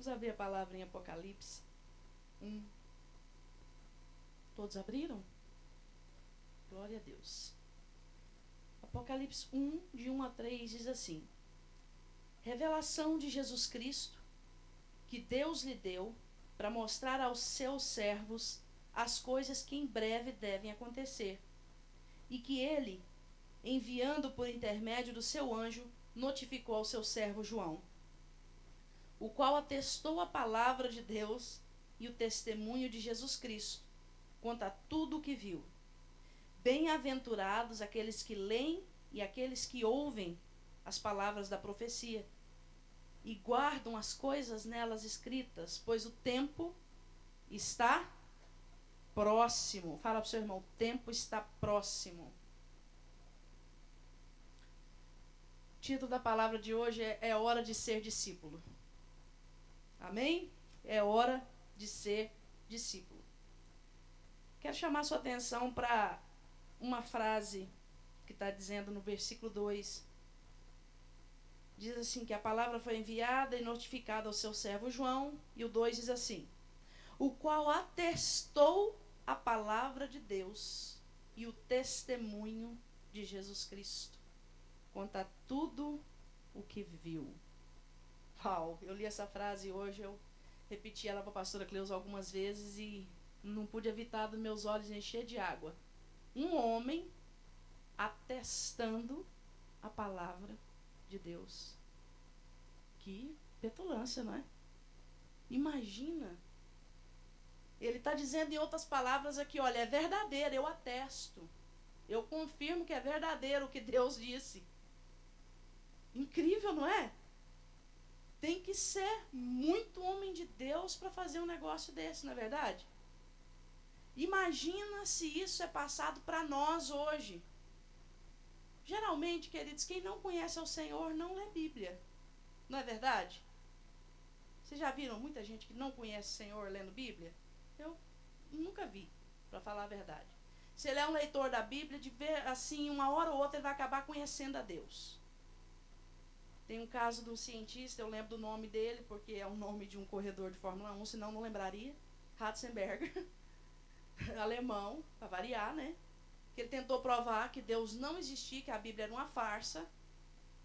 Vamos abrir a palavra em Apocalipse 1. Todos abriram? Glória a Deus. Apocalipse 1, de 1 a 3, diz assim: Revelação de Jesus Cristo, que Deus lhe deu para mostrar aos seus servos as coisas que em breve devem acontecer, e que ele, enviando por intermédio do seu anjo, notificou ao seu servo João, o qual atestou a palavra de Deus e o testemunho de Jesus Cristo, quanto a tudo o que viu. Bem-aventurados aqueles que leem e aqueles que ouvem as palavras da profecia e guardam as coisas nelas escritas, pois o tempo está próximo. Fala para o seu irmão, o tempo está próximo. O título da palavra de hoje é hora de ser discípulo. Amém? É hora de ser discípulo. Quero chamar sua atenção para uma frase que está dizendo no versículo 2. Diz assim, que a palavra foi enviada e notificada ao seu servo João. E o 2 diz assim: o qual atestou a palavra de Deus e o testemunho de Jesus Cristo, quanto a tudo o que viu. Uau, eu li essa frase hoje, eu repeti ela para a pastora Cleusa algumas vezes e não pude evitar dos meus olhos encher de água. Um homem atestando a palavra de Deus. Que petulância, não é? Imagina. Ele está dizendo em outras palavras aqui, olha, é verdadeiro, eu atesto. Eu confirmo que é verdadeiro o que Deus disse. Incrível, não é? Tem que ser muito homem de Deus para fazer um negócio desse, não é verdade? Imagina se isso é passado para nós hoje. Geralmente, queridos, quem não conhece ao Senhor não lê Bíblia. Não é verdade? Vocês já viram muita gente que não conhece o Senhor lendo Bíblia? Eu nunca vi, para falar a verdade. Se ele é um leitor da Bíblia, de ver assim, uma hora ou outra, ele vai acabar conhecendo a Deus. Tem um caso de um cientista, eu lembro do nome dele, porque é o nome de um corredor de Fórmula 1, senão não lembraria. Ratzenberger, alemão, para variar, né? Que ele tentou provar que Deus não existia, que a Bíblia era uma farsa.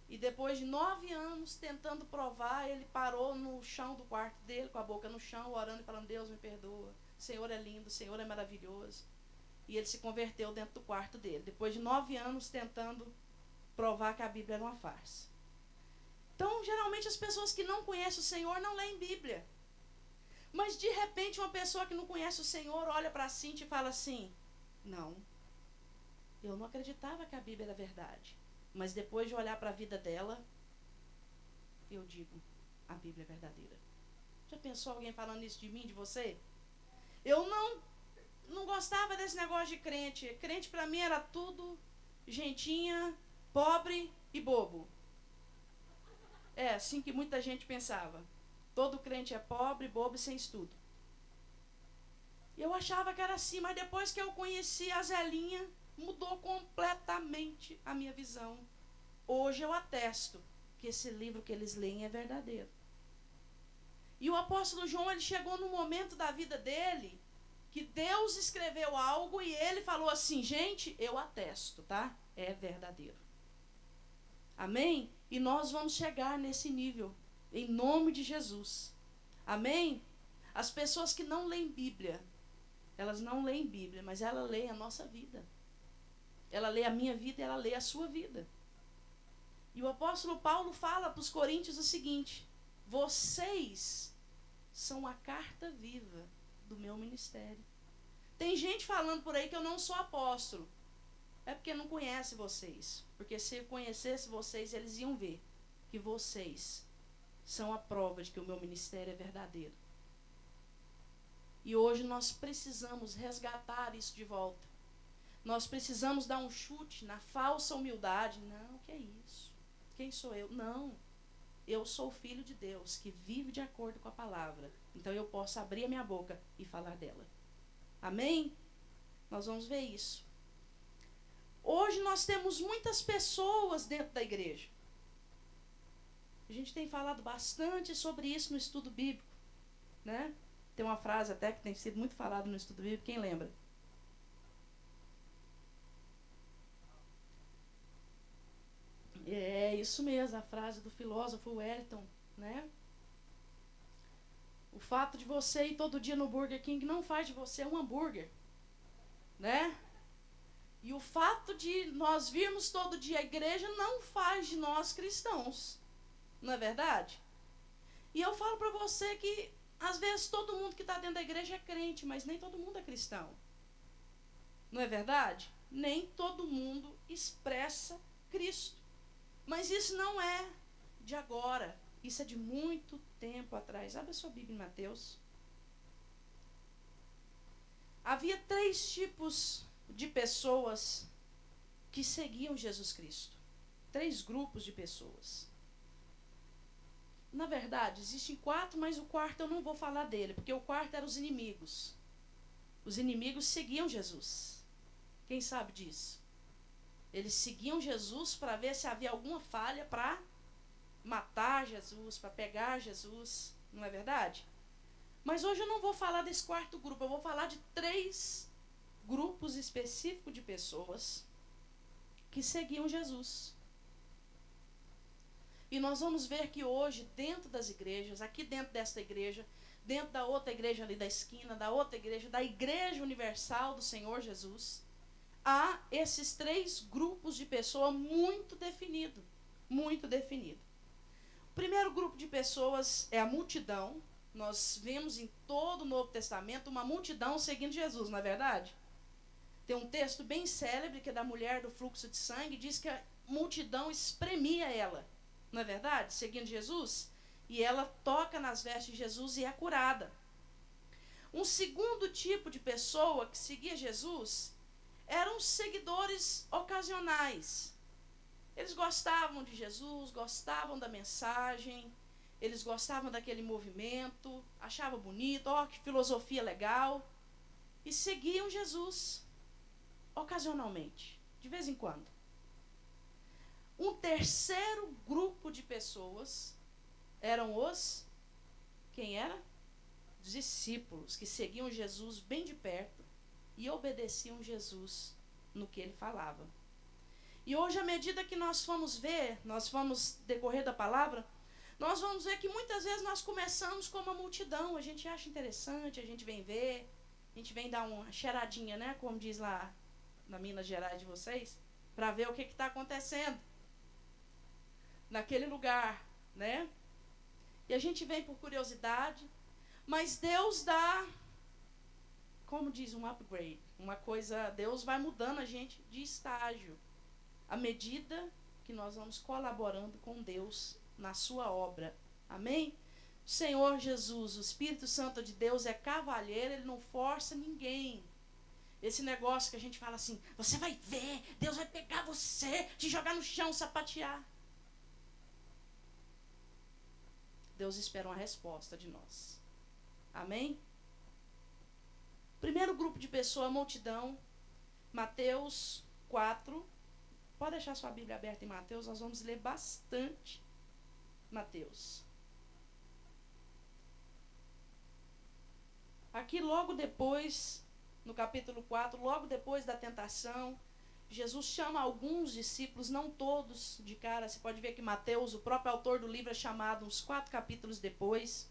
E depois de 9 anos tentando provar, ele parou no chão do quarto dele, com a boca no chão, orando e falando: Deus me perdoa, o Senhor é lindo, o Senhor é maravilhoso. E ele se converteu dentro do quarto dele, depois de 9 anos tentando provar que a Bíblia era uma farsa. Então, geralmente as pessoas que não conhecem o Senhor não leem Bíblia. Mas de repente uma pessoa que não conhece o Senhor olha para a Cintia e fala assim: não, eu não acreditava que a Bíblia era verdade. Mas depois de olhar para a vida dela, eu digo, a Bíblia é verdadeira. Já pensou alguém falando isso de mim, de você? Eu não gostava desse negócio de crente. Crente para mim era tudo gentinha, pobre e bobo. É assim que muita gente pensava. Todo crente é pobre, bobo e sem estudo. Eu achava que era assim, mas depois que eu conheci a Zelinha, mudou completamente a minha visão. Hoje eu atesto que esse livro que eles leem é verdadeiro. E o apóstolo João, ele chegou num momento da vida dele que Deus escreveu algo e ele falou assim: gente, eu atesto, tá? É verdadeiro. Amém? E nós vamos chegar nesse nível, em nome de Jesus. Amém? As pessoas que não leem Bíblia, elas não leem Bíblia, mas elas leem a nossa vida. Ela lê a minha vida e ela lê a sua vida. E o apóstolo Paulo fala para os coríntios o seguinte: vocês são a carta viva do meu ministério. Tem gente falando por aí que eu não sou apóstolo. É porque não conhece vocês. Porque se eu conhecesse vocês, eles iam ver que vocês são a prova de que o meu ministério é verdadeiro. E hoje nós precisamos resgatar isso de volta. Nós precisamos dar um chute na falsa humildade. Não, que é isso? Quem sou eu? Não. Eu sou o filho de Deus, que vive de acordo com a palavra. Então eu posso abrir a minha boca e falar dela. Amém? Nós vamos ver isso. Hoje nós temos muitas pessoas dentro da igreja. A gente tem falado bastante sobre isso no estudo bíblico, né? Tem uma frase até que tem sido muito falada no estudo bíblico, quem lembra? É isso mesmo, a frase do filósofo Wellington, né? O fato de você ir todo dia no Burger King não faz de você um hambúrguer, né? E o fato de nós virmos todo dia à igreja não faz de nós cristãos, não é verdade? E eu falo para você que às vezes todo mundo que está dentro da igreja é crente, mas nem todo mundo é cristão, não é verdade? Nem todo mundo expressa Cristo. Mas isso não é de agora, isso é de muito tempo atrás. Abre a sua Bíblia em Mateus. Havia 3 tipos de pessoas que seguiam Jesus Cristo. 3 grupos de pessoas. Na verdade, existem 4, mas o quarto eu não vou falar dele, porque o quarto eram os inimigos. Os inimigos seguiam Jesus. Quem sabe disso? Eles seguiam Jesus para ver se havia alguma falha para matar Jesus, para pegar Jesus. Não é verdade? Mas hoje eu não vou falar desse quarto grupo. Eu vou falar de 3 grupos específicos de pessoas que seguiam Jesus. E nós vamos ver que hoje, dentro das igrejas, aqui dentro desta igreja, dentro da outra igreja ali da esquina, da outra igreja, da Igreja Universal do Senhor Jesus, há esses 3 grupos de pessoas muito definido. Muito definido. O primeiro grupo de pessoas é a multidão. Nós vemos em todo o Novo Testamento uma multidão seguindo Jesus, não é verdade? Tem um texto bem célebre que é da mulher do fluxo de sangue, diz que a multidão espremia ela, não é verdade? Seguindo Jesus, e ela toca nas vestes de Jesus e é curada. Um segundo tipo de pessoa que seguia Jesus eram seguidores ocasionais. Eles gostavam de Jesus, gostavam da mensagem, eles gostavam daquele movimento, achavam bonito, que filosofia legal, e seguiam Jesus ocasionalmente, de vez em quando. Um terceiro grupo de pessoas eram quem era? Discípulos, que seguiam Jesus bem de perto e obedeciam Jesus no que ele falava. E hoje, à medida que nós vamos decorrer da palavra, nós vamos ver que muitas vezes nós começamos como uma multidão, a gente acha interessante, a gente vem ver, a gente vem dar uma cheiradinha, né, como diz lá na Minas Gerais de vocês, para ver o que está acontecendo naquele lugar, né? E a gente vem por curiosidade, mas Deus dá, como diz, um upgrade, uma coisa, Deus vai mudando a gente de estágio, à medida que nós vamos colaborando com Deus na sua obra. Amém? O Senhor Jesus, o Espírito Santo de Deus é cavalheiro, ele não força ninguém. Esse negócio que a gente fala assim, você vai ver, Deus vai pegar você, te jogar no chão, sapatear. Deus espera uma resposta de nós. Amém? Primeiro grupo de pessoa, multidão, Mateus 4. Pode deixar sua Bíblia aberta em Mateus, nós vamos ler bastante Mateus. Aqui logo depois, no capítulo 4, logo depois da tentação, Jesus chama alguns discípulos, não todos de cara. Você pode ver que Mateus, o próprio autor do livro, é chamado uns 4 capítulos depois.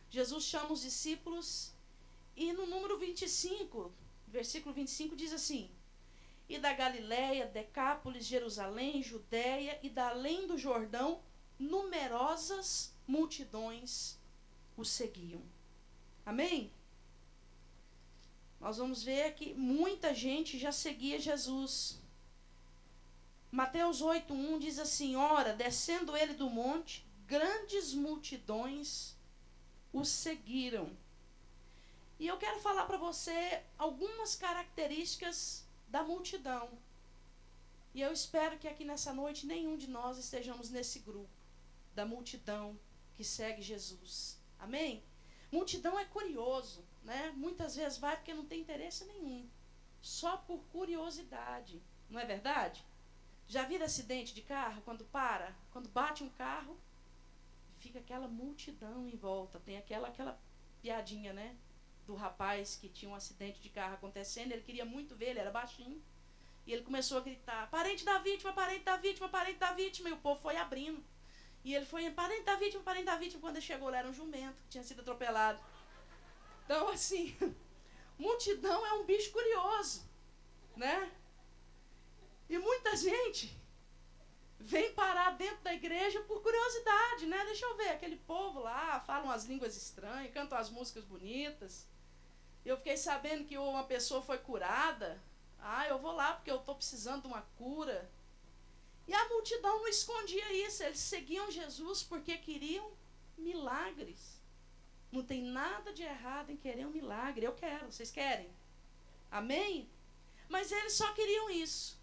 Jesus chama os discípulos e no número 25, versículo 25, diz assim: e da Galiléia, Decápolis, Jerusalém, Judéia e da além do Jordão, numerosas multidões o seguiam. Amém? Nós vamos ver que muita gente já seguia Jesus. Mateus 8:1 diz assim: ora, descendo ele do monte, grandes multidões o seguiram. E eu quero falar para você algumas características da multidão. E eu espero que aqui nessa noite nenhum de nós estejamos nesse grupo da multidão que segue Jesus. Amém? Multidão é curioso, né? Muitas vezes vai porque não tem interesse nenhum. Só por curiosidade. Não é verdade? Já viram acidente de carro? Quando bate um carro, fica aquela multidão em volta. Tem aquela piadinha, né? Do rapaz que tinha um acidente de carro acontecendo. Ele queria muito ver, ele era baixinho. E ele começou a gritar: parente da vítima, parente da vítima, parente da vítima. E o povo foi abrindo. E ele foi: parente da vítima, parente da vítima. Quando ele chegou lá, era um jumento que tinha sido atropelado. Então, assim, multidão é um bicho curioso, né? E muita gente vem parar dentro da igreja por curiosidade, né? Deixa eu ver, aquele povo lá, falam as línguas estranhas, cantam as músicas bonitas. Eu fiquei sabendo que uma pessoa foi curada. Eu vou lá porque eu estou precisando de uma cura. E a multidão não escondia isso, eles seguiam Jesus porque queriam milagres. Não tem nada de errado em querer um milagre. Eu quero, vocês querem? Amém? Mas eles só queriam isso.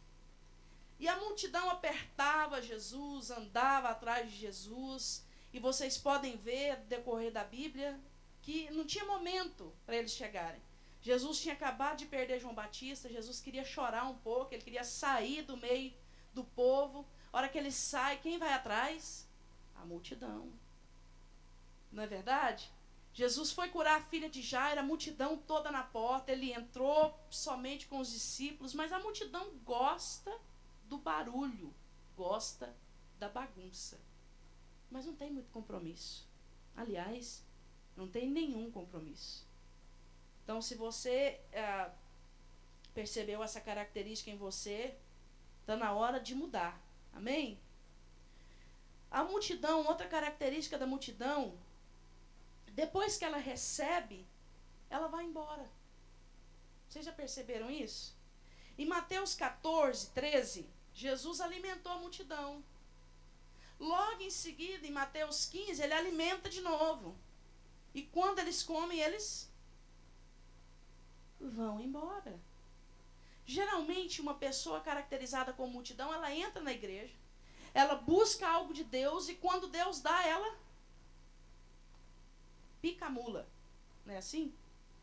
E a multidão apertava Jesus, andava atrás de Jesus. E vocês podem ver, no decorrer da Bíblia, que não tinha momento para eles chegarem. Jesus tinha acabado de perder João Batista. Jesus queria chorar um pouco, ele queria sair do meio do povo. A hora que ele sai, quem vai atrás? A multidão. Não é verdade? Jesus foi curar a filha de Jairo, a multidão toda na porta. Ele entrou somente com os discípulos, mas a multidão gosta do barulho, gosta da bagunça, mas não tem muito compromisso. Aliás, não tem nenhum compromisso. Então, se você percebeu essa característica em você, está na hora de mudar. Amém? A multidão, outra característica da multidão, depois que ela recebe, ela vai embora. Vocês já perceberam isso? Em Mateus 14, 13, Jesus alimentou a multidão. Logo em seguida, em Mateus 15, ele alimenta de novo. E quando eles comem, eles vão embora. Geralmente, uma pessoa caracterizada como multidão, ela entra na igreja, ela busca algo de Deus, e quando Deus dá, ela pica a mula. Não é assim?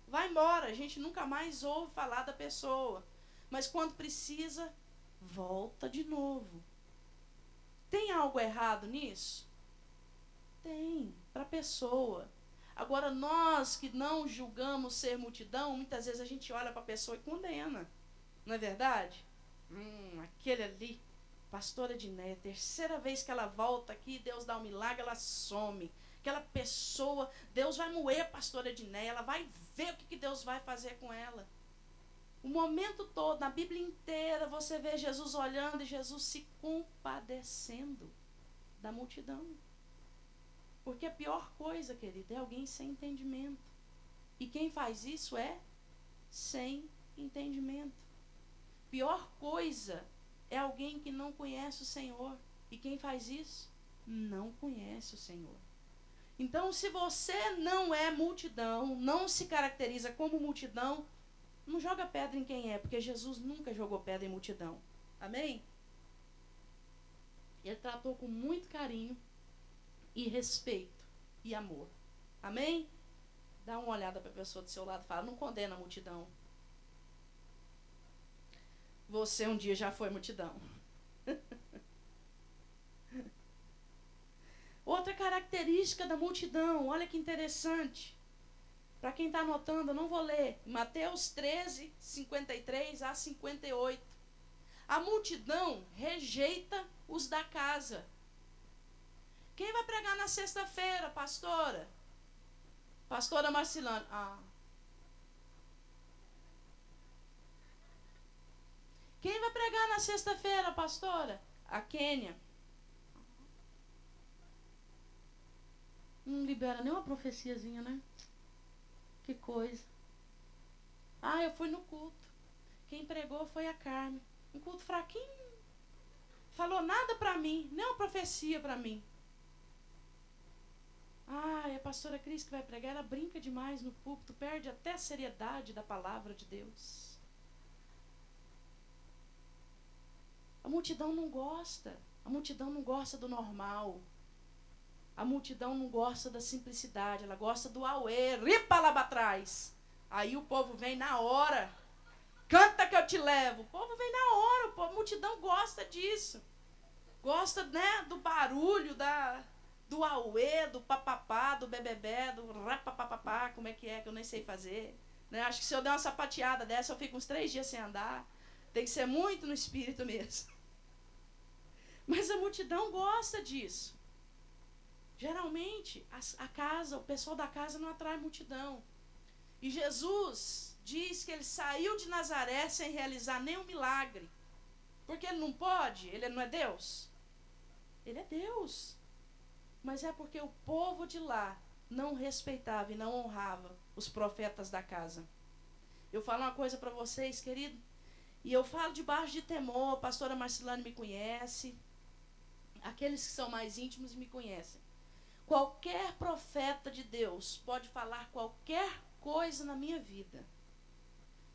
Vai embora, a gente nunca mais ouve falar da pessoa. Mas quando precisa, volta de novo. Tem algo errado nisso? Tem, para a pessoa. Agora, nós que não julgamos ser multidão, muitas vezes a gente olha para a pessoa e condena. Não é verdade? Aquele ali, pastora Edneia, terceira vez que ela volta aqui, Deus dá um milagre, ela some. Aquela pessoa, Deus vai moer a pastora Edneia, ela vai ver o que Deus vai fazer com ela. O momento todo, na Bíblia inteira, você vê Jesus olhando e Jesus se compadecendo da multidão. Porque a pior coisa, querido, é alguém sem entendimento. E quem faz isso é sem entendimento. Pior coisa é alguém que não conhece o Senhor. E quem faz isso? Não conhece o Senhor. Então, se você não é multidão, não se caracteriza como multidão, não joga pedra em quem é, porque Jesus nunca jogou pedra em multidão. Amém? Ele tratou com muito carinho e respeito e amor. Amém? Dá uma olhada para a pessoa do seu lado e fala: não condena a multidão. Você um dia já foi multidão. Outra característica da multidão, olha que interessante. Para quem está anotando, eu não vou ler. Mateus 13, 53 a 58. A multidão rejeita os da casa. Quem vai pregar na sexta-feira, pastora? Pastora Marcilane. Quem vai pregar na sexta-feira, pastora? A Kênia. Não libera nem uma profeciazinha, né? Que coisa. Eu fui no culto. Quem pregou foi a Carmen. Um culto fraquinho. Falou nada para mim, nem uma profecia para mim. A pastora Cris que vai pregar, ela brinca demais no púlpito, perde até a seriedade da palavra de Deus. A multidão não gosta. A multidão não gosta do normal. A multidão não gosta da simplicidade, ela gosta do auê, ripa lá para trás. Aí o povo vem na hora Canta que eu te levo. O povo vem na hora, a multidão gosta disso. Gosta, né, do barulho, do auê, do papapá, do bebebé, do rapapapapá, como é que eu nem sei fazer. Né? Acho que se eu der uma sapateada dessa, eu fico uns 3 dias sem andar. Tem que ser muito no espírito mesmo. Mas a multidão gosta disso. Geralmente, o pessoal da casa não atrai multidão. E Jesus diz que ele saiu de Nazaré sem realizar nenhum milagre. Porque ele não pode? Ele não é Deus? Ele é Deus. Mas é porque o povo de lá não respeitava e não honrava os profetas da casa. Eu falo uma coisa para vocês, querido, e eu falo debaixo de temor. A pastora Marcelane me conhece. Aqueles que são mais íntimos me conhecem. Qualquer profeta de Deus pode falar qualquer coisa na minha vida.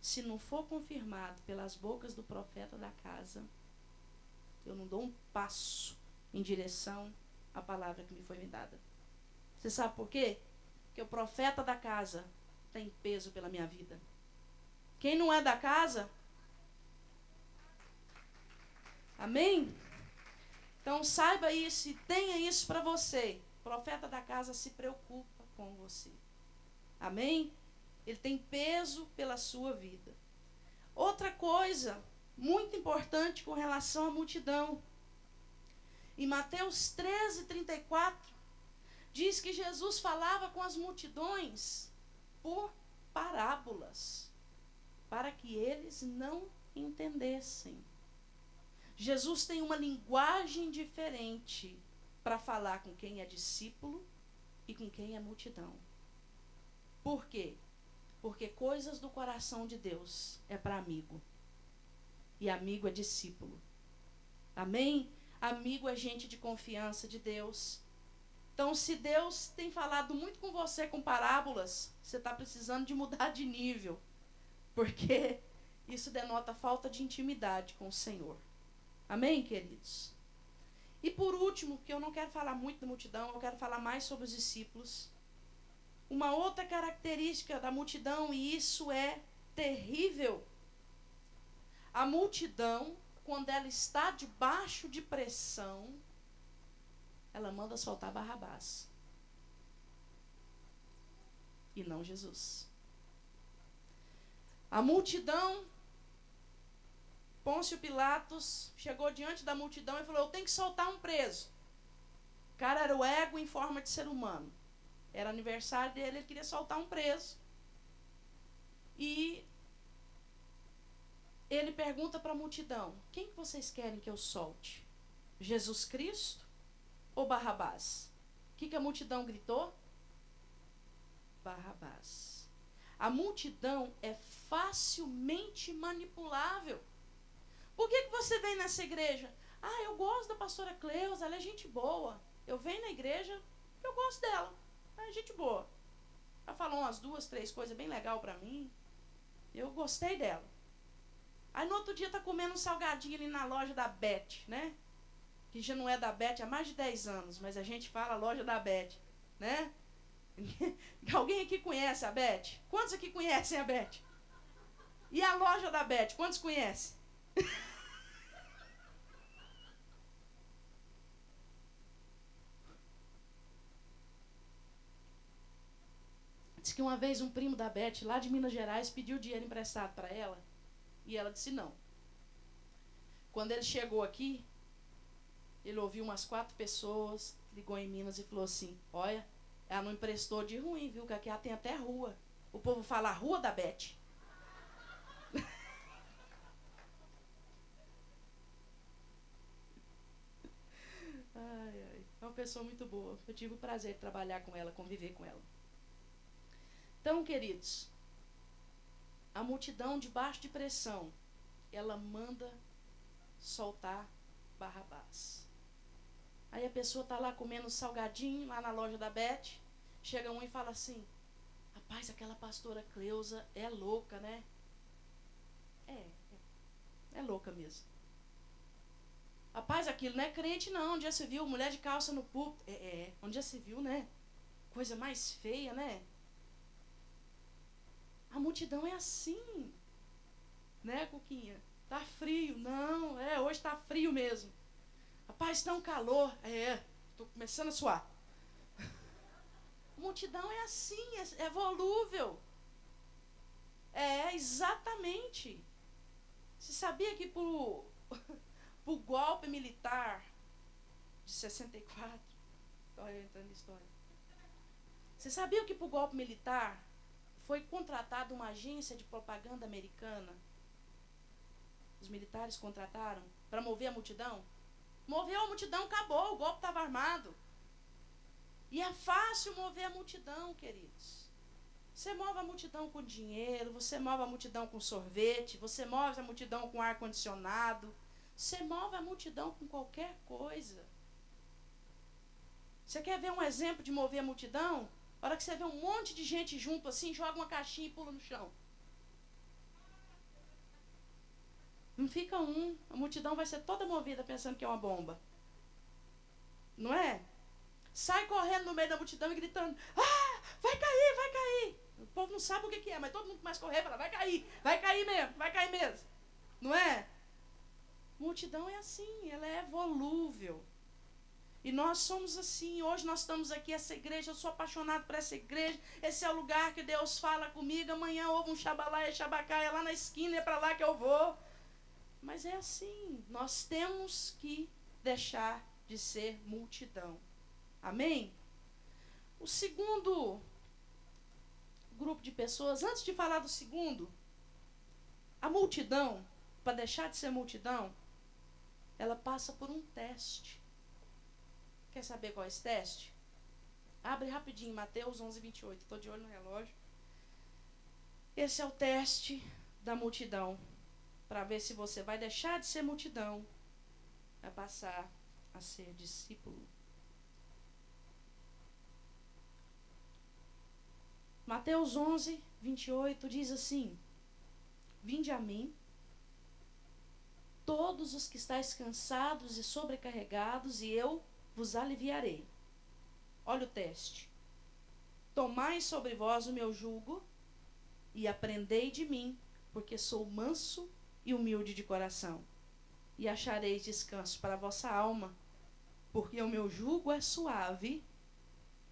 Se não for confirmado pelas bocas do profeta da casa, eu não dou um passo em direção à palavra que me foi me dada. Você sabe por quê? Porque o profeta da casa tem peso pela minha vida. Quem não é da casa? Amém? Então saiba isso e tenha isso para você. O profeta da casa se preocupa com você. Amém? Ele tem peso pela sua vida. Outra coisa muito importante com relação à multidão. Em Mateus 13:34, diz que Jesus falava com as multidões por parábolas, para que eles não entendessem. Jesus tem uma linguagem diferente para falar com quem é discípulo e com quem é multidão. Por quê? Porque coisas do coração de Deus é para amigo. E amigo é discípulo. Amém? Amigo é gente de confiança de Deus. Então, se Deus tem falado muito com você com parábolas, você está precisando de mudar de nível. Porque isso denota falta de intimidade com o Senhor. Amém, queridos? E por último, que eu não quero falar muito da multidão, eu quero falar mais sobre os discípulos. Uma outra característica da multidão, e isso é terrível. A multidão, quando ela está debaixo de pressão, ela manda soltar Barrabás. E não Jesus. A multidão, Pôncio Pilatos chegou diante da multidão e falou: eu tenho que soltar um preso. O cara era o ego em forma de ser humano. Era aniversário dele, ele queria soltar um preso. E ele pergunta para a multidão: quem que vocês querem que eu solte? Jesus Cristo ou Barrabás? O que a multidão gritou? Barrabás. A multidão é facilmente manipulável. Por que você vem nessa igreja? Ah, eu gosto da pastora Cleusa, ela é gente boa. Eu venho na igreja, eu gosto dela. É gente boa. Ela falou umas 2, 3 coisas bem legais para mim. Eu gostei dela. Aí no outro dia tá comendo um salgadinho ali na loja da Beth, né? Que já não é da Beth há mais de 10 anos, mas a gente fala loja da Beth, né? Alguém aqui conhece a Beth? Quantos aqui conhecem a Beth? E a loja da Beth, quantos conhecem? Diz que uma vez um primo da Beth, lá de Minas Gerais, pediu dinheiro emprestado para ela. E ela disse não. Quando ele chegou aqui, ele ouviu umas 4 pessoas, ligou em Minas e falou assim: olha, ela não emprestou de ruim, viu? Que aqui ela tem até rua. O povo fala Rua da Beth. Ai, ai. É uma pessoa muito boa. Eu tive o prazer de trabalhar com ela, conviver com ela. Então, queridos, a multidão debaixo de pressão, ela manda soltar Barrabás. Aí a pessoa está lá comendo salgadinho, lá na loja da Beth. Chega um e fala assim: rapaz, aquela pastora Cleusa é louca, né? É louca mesmo. Rapaz, aquilo não é crente não. Onde já se viu mulher de calça no púlpito? Onde já se viu, né? Coisa mais feia, né? A multidão é assim. Né, Cuquinha? Tá frio. Não, hoje tá frio mesmo. Rapaz, tá um calor. Tô começando a suar. Multidão é assim, é volúvel. Exatamente. Você sabia que pro golpe militar de 64, olha eu entrando na história. Você sabia que pro golpe militar foi contratada uma agência de propaganda americana? Os militares contrataram para mover a multidão? Moveu a multidão, acabou, o golpe estava armado. E é fácil mover a multidão, queridos. Você move a multidão com dinheiro, você move a multidão com sorvete, você move a multidão com ar-condicionado, você move a multidão com qualquer coisa. Você quer ver um exemplo de mover a multidão? A hora que você vê um monte de gente junto assim, joga uma caixinha e pula no chão. Não fica um, a multidão vai ser toda movida pensando que é uma bomba. Não é? Sai correndo no meio da multidão e gritando, vai cair, vai cair. O povo não sabe o que é, mas todo mundo começa a correr e fala, vai cair mesmo. Não é? Multidão é assim, ela é volúvel. E nós somos assim, hoje nós estamos aqui, essa igreja, eu sou apaixonado por essa igreja, esse é o lugar que Deus fala comigo, amanhã houve um xabalá e xabacá, é lá na esquina, é para lá que eu vou. Mas é assim, nós temos que deixar de ser multidão. Amém? O segundo grupo de pessoas, antes de falar do segundo, a multidão, para deixar de ser multidão, ela passa por um teste. Quer saber qual é esse teste? Abre rapidinho, Mateus 11:28. Estou de olho no relógio. Esse é o teste da multidão. Para ver se você vai deixar de ser multidão, vai passar a ser discípulo. Mateus 11:28 diz assim: Vinde a mim, todos os que estáis cansados e sobrecarregados, e eu vos aliviarei. Olha o teste. Tomai sobre vós o meu jugo e aprendei de mim, porque sou manso e humilde de coração, e achareis descanso para a vossa alma, porque o meu jugo é suave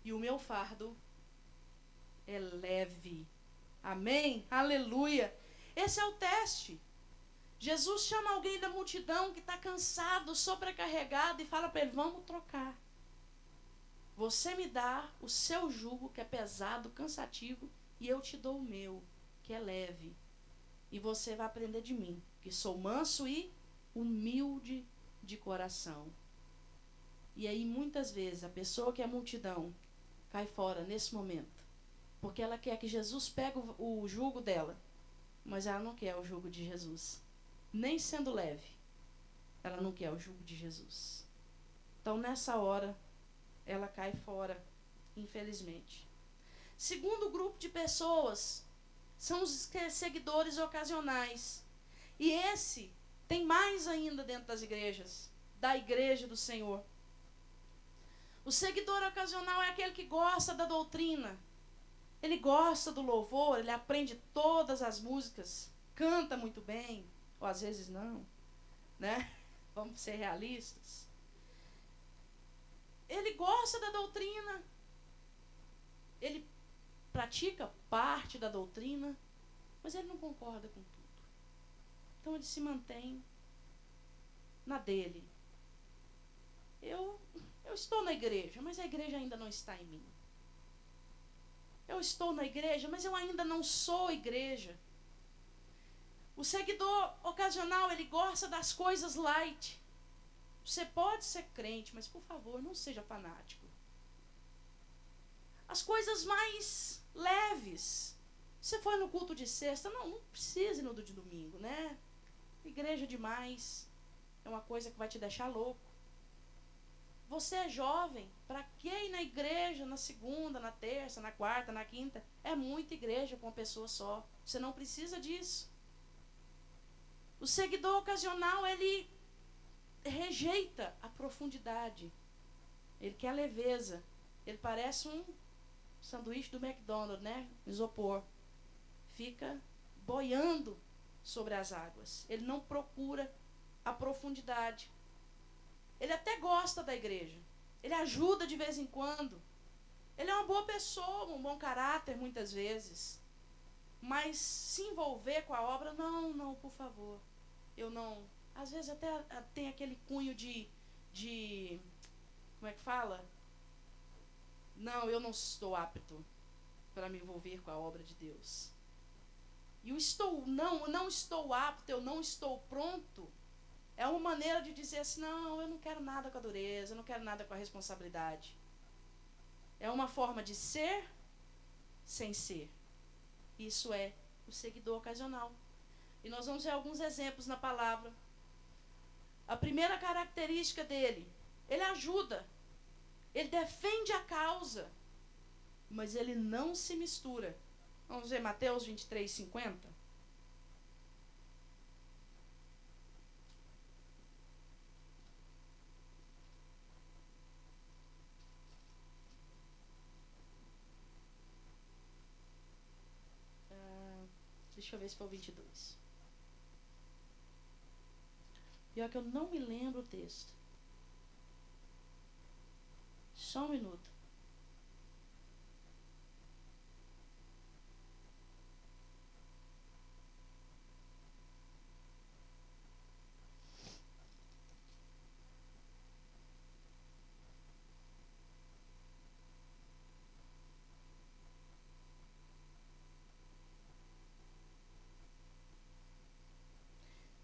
e o meu fardo é leve. Amém? Aleluia. Esse é o teste. Jesus chama alguém da multidão que está cansado, sobrecarregado, e fala para ele, vamos trocar. Você me dá o seu jugo, que é pesado, cansativo, e eu te dou o meu, que é leve. E você vai aprender de mim, que sou manso e humilde de coração. E aí, muitas vezes, a pessoa que é multidão cai fora nesse momento, porque ela quer que Jesus pegue o jugo dela, mas ela não quer o jugo de Jesus. Nem sendo leve, ela não quer o jugo de Jesus. Então, nessa hora, ela cai fora, infelizmente. Segundo grupo de pessoas são os seguidores ocasionais. E esse tem mais ainda dentro das igrejas, da igreja do Senhor. O seguidor ocasional é aquele que gosta da doutrina. Ele gosta do louvor, ele aprende todas as músicas, canta muito bem, ou às vezes não, né? Vamos ser realistas. Ele gosta da doutrina, ele pratica parte da doutrina, mas ele não concorda com tudo. Então ele se mantém na dele. Eu estou na igreja, mas a igreja ainda não está em mim. Eu estou na igreja, mas eu ainda não sou igreja. O seguidor ocasional, ele gosta das coisas light. Você pode ser crente, mas por favor, não seja fanático. As coisas mais leves. Você foi no culto de sexta, não precisa ir no de domingo, né? Igreja demais é uma coisa que vai te deixar louco. Você é jovem, para que ir na igreja na segunda, na terça, na quarta, na quinta? É muita igreja com uma pessoa só. Você não precisa disso. O seguidor ocasional, ele rejeita a profundidade. Ele quer leveza. Ele parece um sanduíche do McDonald's, né? Isopor. Fica boiando sobre as águas. Ele não procura a profundidade. Ele até gosta da igreja. Ele ajuda de vez em quando. Ele é uma boa pessoa, um bom caráter muitas vezes. Mas se envolver com a obra, não, por favor. Eu não. Às vezes até tem aquele cunho de como é que fala? Não, eu não estou apto para me envolver com a obra de Deus. E o não estou apto, eu não estou pronto, é uma maneira de dizer assim, não, eu não quero nada com a dureza, eu não quero nada com a responsabilidade. É uma forma de ser sem ser. Isso é o seguidor ocasional. E nós vamos ver alguns exemplos na palavra. A primeira característica dele, ele ajuda, ele defende a causa, mas ele não se mistura. Vamos ver Mateus 23, 50. Deixa eu ver se foi o 22. Pior que eu não me lembro o texto. Só um minuto.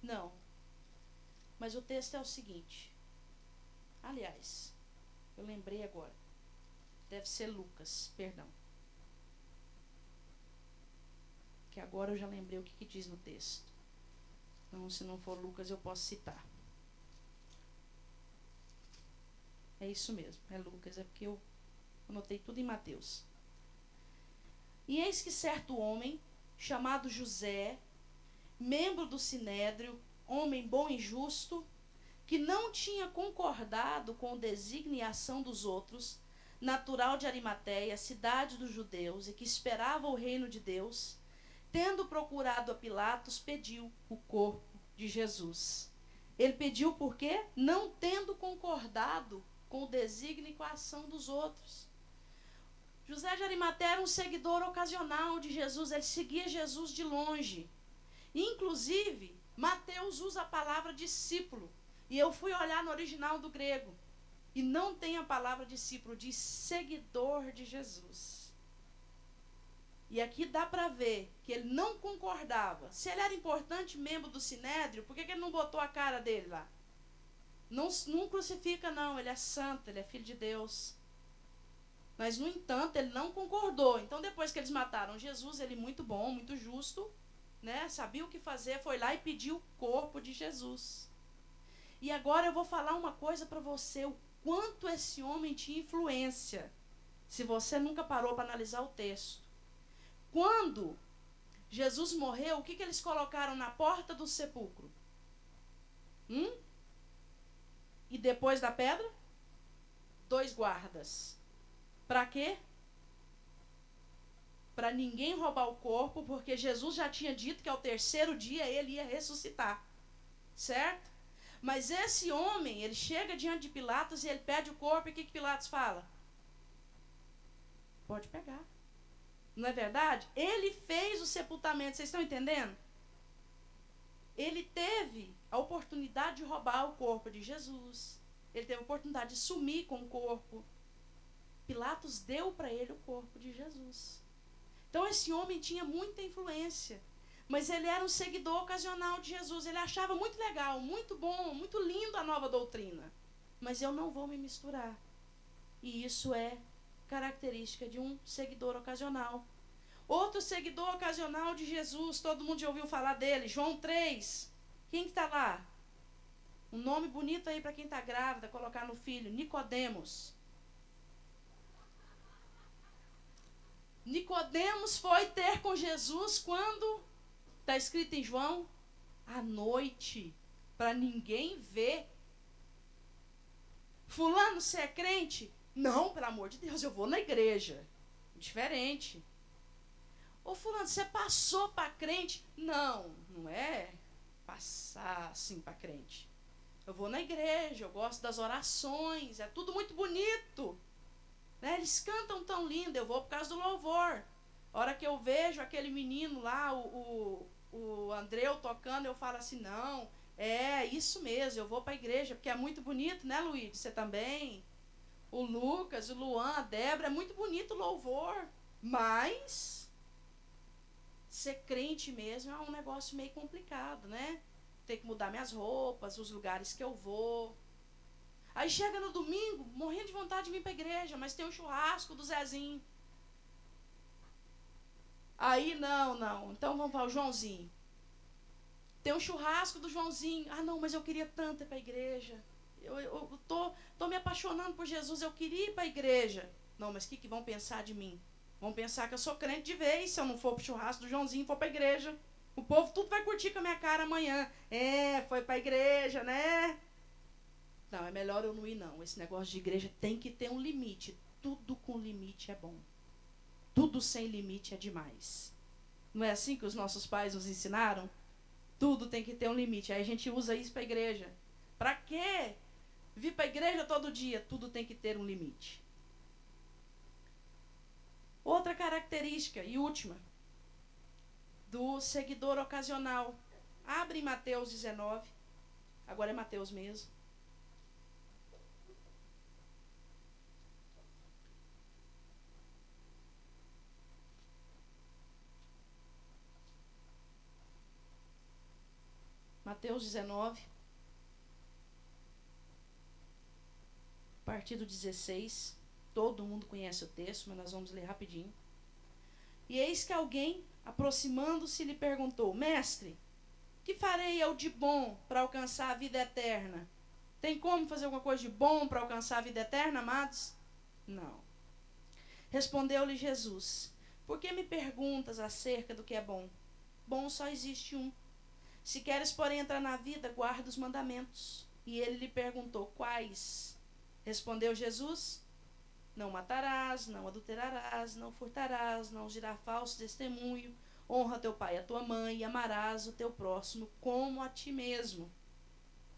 Não. Mas o texto é o seguinte. Aliás, eu lembrei agora. Deve ser Lucas, perdão. Que agora eu já lembrei o que diz no texto. Então, se não for Lucas, eu posso citar. É isso mesmo, é Lucas, é porque eu anotei tudo em Mateus. E eis que certo homem, chamado José, membro do Sinédrio, homem bom e justo, que não tinha concordado com o desígnio e ação dos outros, natural de Arimateia, cidade dos judeus, e que esperava o reino de Deus, tendo procurado a Pilatos, pediu o corpo de Jesus. Ele pediu por quê? Não tendo concordado com o desígnio e com a ação dos outros. José de Arimateia era um seguidor ocasional de Jesus, ele seguia Jesus de longe. Inclusive, Mateus usa a palavra discípulo. E eu fui olhar no original do grego. E não tem a palavra discípulo, diz seguidor de Jesus. E aqui dá para ver que ele não concordava. Se ele era importante membro do Sinédrio, por que ele não botou a cara dele lá? Não crucifica não, ele é santo, ele é filho de Deus. Mas, no entanto, ele não concordou. Então, depois que eles mataram Jesus, ele muito bom, muito justo, né, sabia o que fazer, foi lá e pediu o corpo de Jesus. E agora eu vou falar uma coisa para você, o quanto esse homem tinha influência, se você nunca parou para analisar o texto. Quando Jesus morreu, o que eles colocaram na porta do sepulcro? E depois da pedra? 2 guardas. Para quê? Para ninguém roubar o corpo, porque Jesus já tinha dito que ao 3º dia ele ia ressuscitar. Certo? Mas esse homem, ele chega diante de Pilatos e ele pede o corpo, e o que Pilatos fala? Pode pegar. Não é verdade? Ele fez o sepultamento, vocês estão entendendo? Ele teve a oportunidade de roubar o corpo de Jesus. Ele teve a oportunidade de sumir com o corpo. Pilatos deu para ele o corpo de Jesus. Então esse homem tinha muita influência. Mas ele era um seguidor ocasional de Jesus. Ele achava muito legal, muito bom, muito lindo a nova doutrina. Mas eu não vou me misturar. E isso é característica de um seguidor ocasional. Outro seguidor ocasional de Jesus, todo mundo já ouviu falar dele, João 3. Quem que está lá? Um nome bonito aí para quem está grávida, colocar no filho, Nicodemos. Nicodemos foi ter com Jesus quando, está escrito em João, à noite, para ninguém ver. Fulano, você é crente? Não, pelo amor de Deus, eu vou na igreja. Diferente. Ô fulano, você passou para crente? Não, não é passar assim para crente. Eu vou na igreja, eu gosto das orações, é tudo muito bonito. Né? Eles cantam tão lindo, eu vou por causa do louvor. A hora que eu vejo aquele menino lá, o Andreu tocando, eu falo assim, não, é isso mesmo, eu vou para a igreja, porque é muito bonito, né, Luiz? Você também? O Lucas, o Luan, a Débora, é muito bonito o louvor. Mas ser crente mesmo é um negócio meio complicado, né? Ter que mudar minhas roupas, os lugares que eu vou. Aí chega no domingo, morrendo de vontade de vir para a igreja, mas tem um churrasco do Zezinho. Aí, não. Então vamos para o Joãozinho. Tem um churrasco do Joãozinho. Ah, não, mas eu queria tanto ir para a igreja. Eu tô me apaixonando por Jesus, eu queria ir para a igreja. Não, mas o que vão pensar de mim? Vão pensar que eu sou crente de vez, se eu não for para o churrasco do Joãozinho e for para a igreja. O povo tudo vai curtir com a minha cara amanhã. É, foi para a igreja, né? Não, é melhor eu não ir, não. Esse negócio de igreja tem que ter um limite. Tudo com limite é bom. Tudo sem limite é demais. Não é assim que os nossos pais nos ensinaram? Tudo tem que ter um limite. Aí a gente usa isso para a igreja. Para quê? Vir para a igreja todo dia. Tudo tem que ter um limite. Outra característica e última do seguidor ocasional. Abre em Mateus 19. Agora é Mateus mesmo. Mateus 19, a partir do 16. Todo mundo conhece o texto, mas nós vamos ler rapidinho. E eis que alguém, aproximando-se, lhe perguntou: Mestre, que farei eu de bom para alcançar a vida eterna? Tem como fazer alguma coisa de bom para alcançar a vida eterna, amados? Não. Respondeu-lhe Jesus: Por que me perguntas acerca do que é bom? Bom só existe um. Se queres, porém, entrar na vida, guarda os mandamentos. E ele lhe perguntou: Quais? Respondeu Jesus: Não matarás, não adulterarás, não furtarás, não dirás falso testemunho, honra teu pai e a tua mãe, e amarás o teu próximo como a ti mesmo.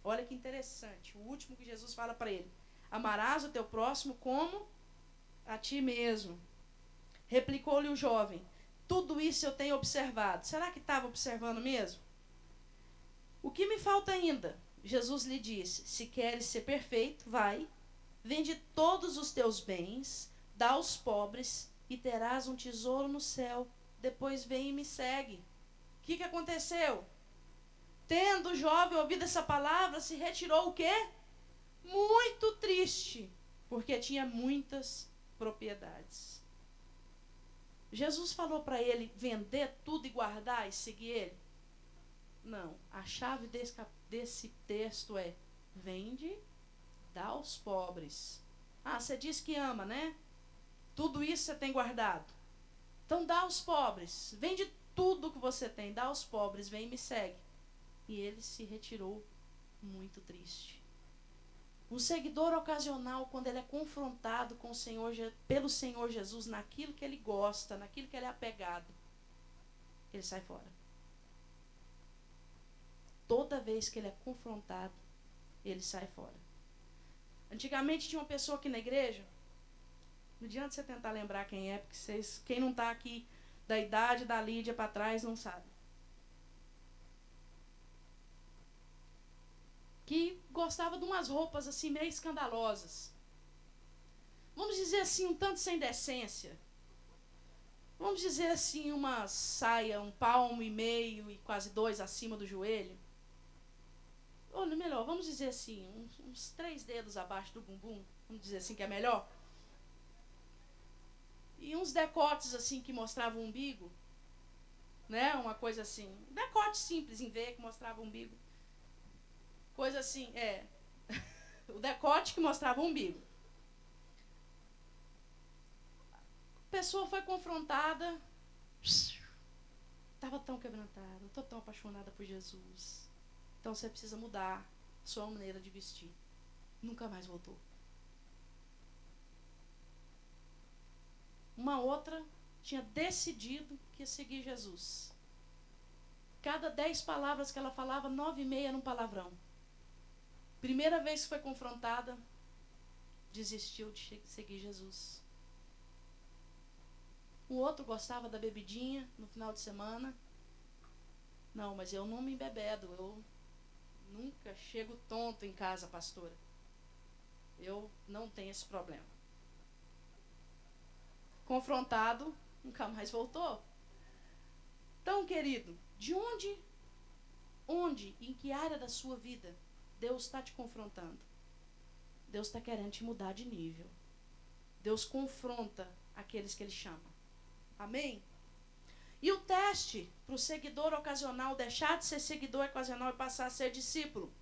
Olha que interessante, o último que Jesus fala para ele: amarás o teu próximo como a ti mesmo. Replicou-lhe o jovem: Tudo isso eu tenho observado. Será que estava observando mesmo? O que me falta ainda? Jesus lhe disse: Se queres ser perfeito, vai, vende todos os teus bens, dá aos pobres e terás um tesouro no céu. Depois vem e me segue. O que aconteceu? Tendo o jovem ouvido essa palavra, se retirou o quê? Muito triste, porque tinha muitas propriedades. Jesus falou para ele vender tudo e guardar e seguir ele? Não. A chave desse texto é: vende, dá aos pobres. Ah, você diz que ama, né? Tudo isso você tem guardado. Então dá aos pobres. Vende tudo que você tem, dá aos pobres, vem e me segue. E ele se retirou muito triste. Um seguidor ocasional, quando ele é confrontado com o Senhor, pelo Senhor Jesus, naquilo que ele gosta, naquilo que ele é apegado, ele sai fora. Toda vez que ele é confrontado, ele sai fora. Antigamente tinha uma pessoa aqui na igreja, não adianta você tentar lembrar quem é, porque quem não está aqui da idade da Lídia para trás não sabe. Que gostava de umas roupas assim meio escandalosas. Vamos dizer assim, um tanto sem decência. Vamos dizer assim, uma saia, 1,5 palmo e quase 2 acima do joelho. Ou melhor, vamos dizer assim, uns 3 dedos abaixo do bumbum. Vamos dizer assim que é melhor. E uns decotes assim que mostravam o umbigo. Né? Uma coisa assim. Um decote simples em V que mostrava o umbigo. Coisa assim, o decote que mostrava o umbigo. A pessoa foi confrontada. Estava tão quebrantada. Estou tão apaixonada por Jesus. Então você precisa mudar a sua maneira de vestir. Nunca mais voltou. Uma outra tinha decidido que ia seguir Jesus. Cada 10 palavras que ela falava, 9,5 eram um palavrão. Primeira vez que foi confrontada, desistiu de seguir Jesus. O outro gostava da bebidinha no final de semana. Não, mas eu não me embebedo, eu nunca chego tonto em casa, pastora. Eu não tenho esse problema. Confrontado, nunca mais voltou. Então, querido, de onde, em que área da sua vida Deus está te confrontando? Deus está querendo te mudar de nível. Deus confronta aqueles que Ele chama. Amém? E o teste para o seguidor ocasional deixar de ser seguidor ocasional e passar a ser discípulo.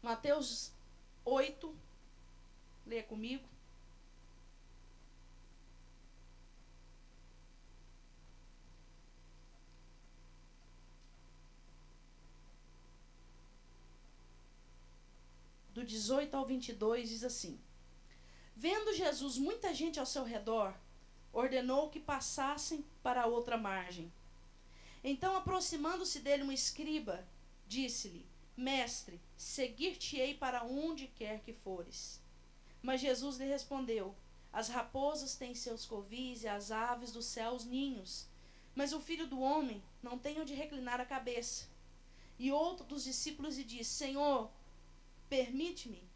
Mateus 8, leia comigo. Do 18 ao 22 diz assim: Vendo Jesus muita gente ao seu redor, ordenou que passassem para a outra margem. Então, aproximando-se dele um escriba, disse-lhe: Mestre, seguir-te-ei para onde quer que fores. Mas Jesus lhe respondeu: As raposas têm seus covis e as aves do céu os ninhos, mas o Filho do Homem não tem onde reclinar a cabeça. E outro dos discípulos lhe disse: Senhor, permite-me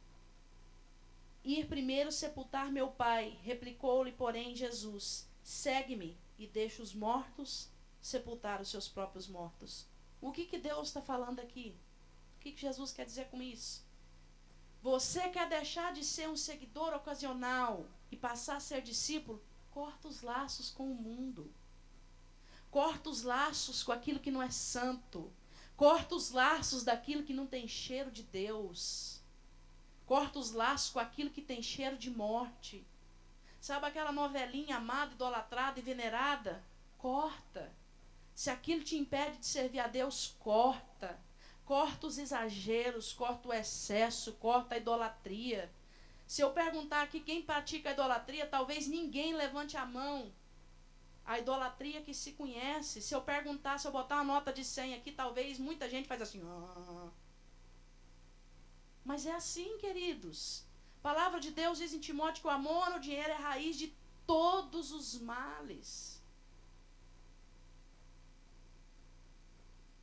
ir primeiro sepultar meu pai. Replicou-lhe, porém, Jesus: Segue-me e deixa os mortos sepultar os seus próprios mortos. O que Deus está falando aqui? O que Jesus quer dizer com isso? Você quer deixar de ser um seguidor ocasional e passar a ser discípulo? Corta os laços com o mundo. Corta os laços com aquilo que não é santo. Corta os laços daquilo que não tem cheiro de Deus. Corta os laços com aquilo que tem cheiro de morte. Sabe aquela novelinha amada, idolatrada e venerada? Corta. Se aquilo te impede de servir a Deus, corta. Corta os exageros, corta o excesso, corta a idolatria. Se eu perguntar aqui quem pratica a idolatria, talvez ninguém levante a mão. A idolatria que se conhece. Se eu perguntar, se eu botar uma nota de 100 aqui, talvez muita gente faz assim. Mas é assim, queridos. A palavra de Deus diz em Timóteo que o amor ao dinheiro é a raiz de todos os males.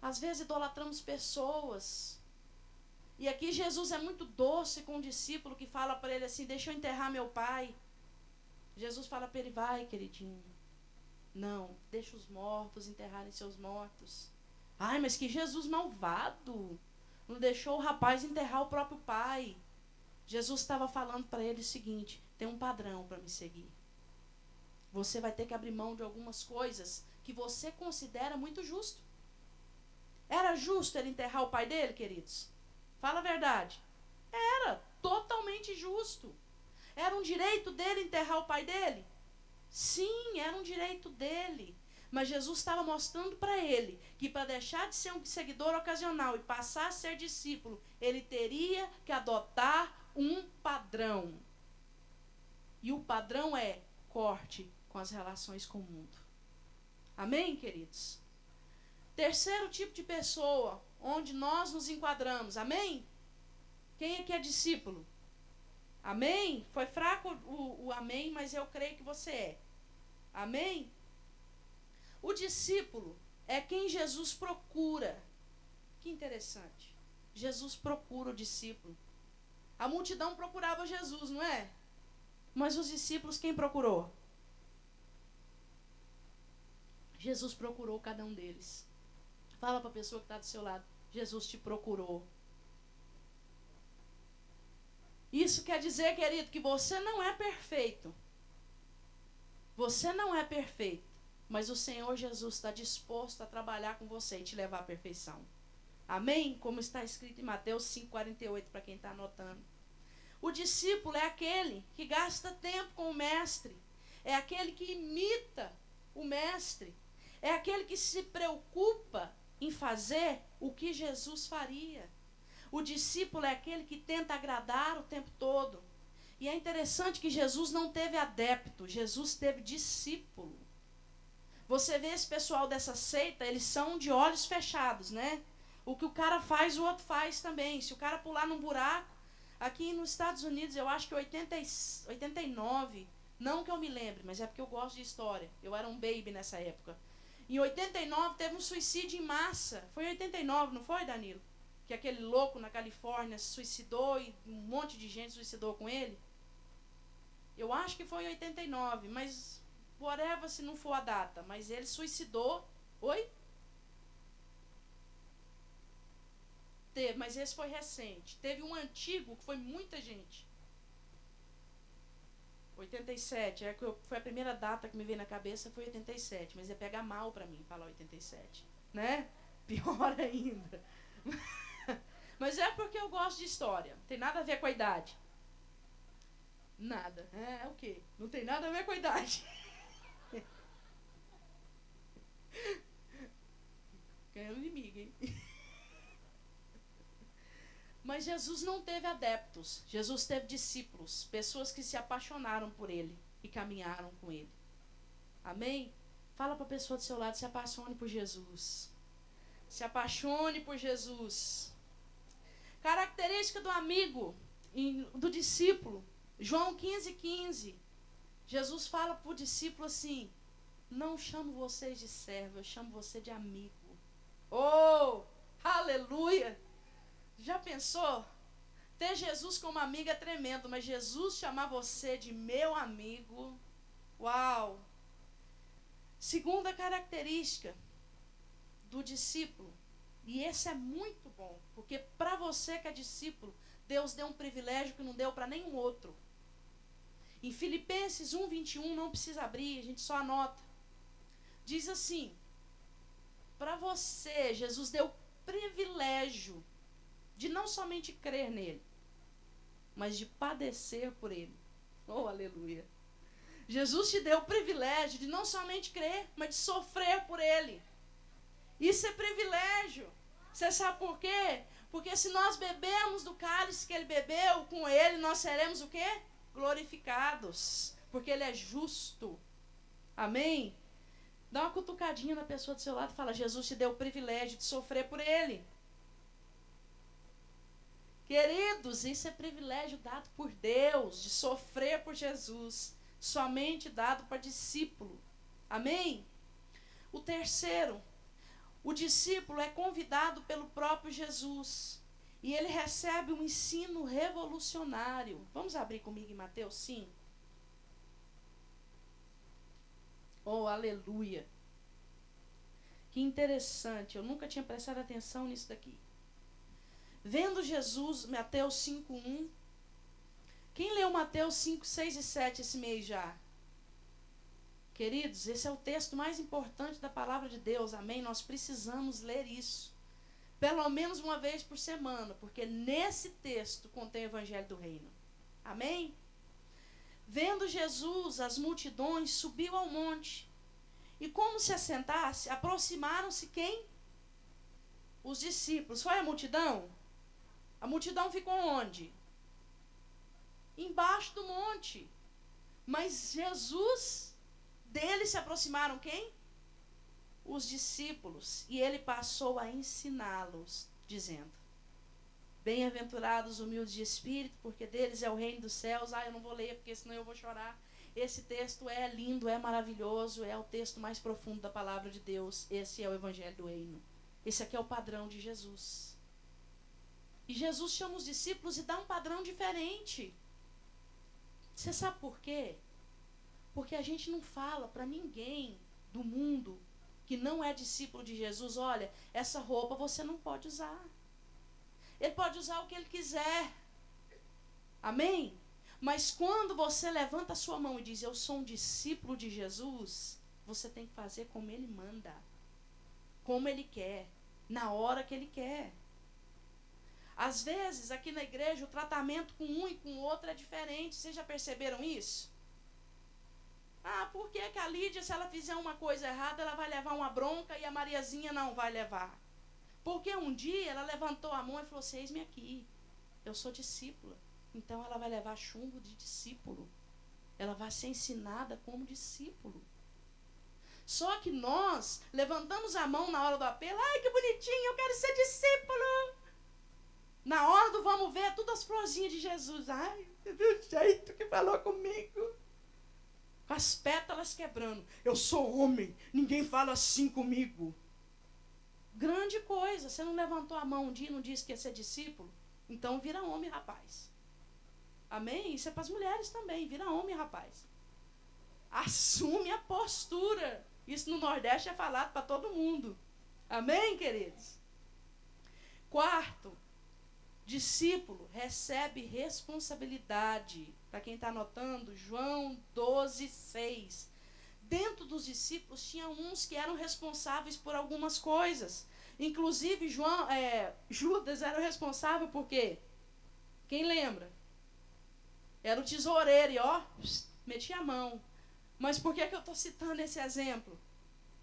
Às vezes idolatramos pessoas. E aqui Jesus é muito doce com o discípulo que fala para ele assim: deixa eu enterrar meu pai. Jesus fala para ele: vai, queridinho. Não, deixa os mortos enterrarem seus mortos. Ai, mas que Jesus malvado. Não deixou o rapaz enterrar o próprio pai. Jesus estava falando para ele o seguinte: tem um padrão para me seguir. Você vai ter que abrir mão de algumas coisas que você considera muito justo. Era justo ele enterrar o pai dele, queridos? Fala a verdade. Era totalmente justo. Era um direito dele enterrar o pai dele? Sim, era um direito dele. Mas Jesus estava mostrando para ele que para deixar de ser um seguidor ocasional e passar a ser discípulo, ele teria que adotar um padrão. E o padrão é: corte com as relações com o mundo. Amém, queridos? Terceiro tipo de pessoa, onde nós nos enquadramos. Amém? Quem aqui é discípulo? Amém? Foi fraco o amém, mas eu creio que você é. Amém? O discípulo é quem Jesus procura. Que interessante. Jesus procura o discípulo. A multidão procurava Jesus, não é? Mas os discípulos, quem procurou? Jesus procurou cada um deles. Fala para a pessoa que está do seu lado: Jesus te procurou. Isso quer dizer, querido, que você não é perfeito. Você não é perfeito. Mas o Senhor Jesus está disposto a trabalhar com você e te levar à perfeição. Amém? Como está escrito em Mateus 5,48, para quem está anotando. O discípulo é aquele que gasta tempo com o mestre. É aquele que imita o mestre. É aquele que se preocupa em fazer o que Jesus faria. O discípulo é aquele que tenta agradar o tempo todo. E é interessante que Jesus não teve adepto, Jesus teve discípulo. Você vê esse pessoal dessa seita, eles são de olhos fechados, né? O que o cara faz, o outro faz também. Se o cara pular num buraco, aqui nos Estados Unidos, eu acho que 89, não que eu me lembre, mas é porque eu gosto de história. Eu era um baby nessa época. Em 89 teve um suicídio em massa. Foi em 89, não foi, Danilo? Que aquele louco na Califórnia se suicidou e um monte de gente suicidou com ele. Eu acho que foi em 89, mas whatever se não for a data. Mas ele suicidou. Oi? Teve, mas esse foi recente. Teve um antigo que foi muita gente. 87, foi a primeira data que me veio na cabeça, foi 87. Mas ia pegar mal pra mim falar 87. Né? Pior ainda. Mas é porque eu gosto de história. Não tem nada a ver com a idade. Nada. É o quê? Não tem nada a ver com a idade. Ganhando inimigo, hein? Mas Jesus não teve adeptos. Jesus teve discípulos. Pessoas que se apaixonaram por ele e caminharam com ele. Amém? Fala para a pessoa do seu lado, se apaixone por Jesus. Se apaixone por Jesus. Característica do amigo, do discípulo. João 15:15. Jesus fala para o discípulo assim: não chamo vocês de servo, eu chamo você de amigo. Oh, aleluia! Já pensou? Ter Jesus como amigo é tremendo, mas Jesus chamar você de meu amigo, uau! Segunda característica do discípulo, e esse é muito bom, porque para você que é discípulo, Deus deu um privilégio que não deu para nenhum outro. Em Filipenses 1:21, não precisa abrir, a gente só anota. Diz assim: para você, Jesus deu privilégio de não somente crer nele, mas de padecer por ele. Oh, aleluia. Jesus te deu o privilégio de não somente crer, mas de sofrer por ele. Isso é privilégio. Você sabe por quê? Porque se nós bebemos do cálice que ele bebeu, com ele nós seremos o quê? Glorificados. Porque ele é justo. Amém? Dá uma cutucadinha na pessoa do seu lado e fala: Jesus te deu o privilégio de sofrer por ele. Queridos, isso é privilégio dado por Deus, de sofrer por Jesus, somente dado para discípulo. Amém? O terceiro, o discípulo é convidado pelo próprio Jesus e ele recebe um ensino revolucionário. Vamos abrir comigo em Mateus 5? Oh, aleluia! Que interessante, eu nunca tinha prestado atenção nisso daqui. Vendo Jesus, Mateus 5:1. Quem leu Mateus 5, 6 e 7 esse mês já? Queridos, esse é o texto mais importante da palavra de Deus, amém? Nós precisamos ler isso. Pelo menos uma vez por semana, porque nesse texto contém o Evangelho do Reino. Amém? Vendo Jesus, as multidões, subiu ao monte. E como se assentasse, aproximaram-se quem? Os discípulos. Foi a multidão? A multidão ficou onde? Embaixo do monte. Mas Jesus, deles se aproximaram quem? Os discípulos. E ele passou a ensiná-los, dizendo: bem-aventurados os humildes de espírito, porque deles é o reino dos céus. Eu não vou ler, porque senão eu vou chorar. Esse texto é lindo, é maravilhoso, é o texto mais profundo da palavra de Deus. Esse é o Evangelho do Reino. Esse aqui é o padrão de Jesus. E Jesus chama os discípulos e dá um padrão diferente. Você sabe por quê? Porque a gente não fala para ninguém do mundo que não é discípulo de Jesus: olha, essa roupa você não pode usar. Ele pode usar o que ele quiser. Amém? Mas quando você levanta a sua mão e diz: eu sou um discípulo de Jesus, você tem que fazer como ele manda. Como ele quer. Na hora que ele quer. Às vezes, aqui na igreja, o tratamento com um e com o outro é diferente. Vocês já perceberam isso? Por que a Lídia, se ela fizer uma coisa errada, ela vai levar uma bronca e a Mariazinha não vai levar? Porque um dia ela levantou a mão e falou assim: eis-me aqui, eu sou discípula. Então ela vai levar chumbo de discípulo. Ela vai ser ensinada como discípulo. Só que nós levantamos a mão na hora do apelo. Ai, que bonitinho, eu quero ser discípulo. Na hora do vamos ver, todas as florzinhas de Jesus. Ai, você viu o jeito que falou comigo? Com as pétalas quebrando. Eu sou homem, ninguém fala assim comigo. Grande coisa, você não levantou a mão um dia e não disse que ia ser discípulo? Então vira homem, rapaz. Amém? Isso é para as mulheres também, vira homem, rapaz. Assume a postura. Isso no Nordeste é falado para todo mundo. Amém, queridos? Quarto, discípulo recebe responsabilidade. Para quem está anotando, João 12:6. Dentro dos discípulos tinha uns que eram responsáveis por algumas coisas. Inclusive Judas era o responsável por quê? Quem lembra? Era o tesoureiro e metia a mão. Mas por que eu estou citando esse exemplo?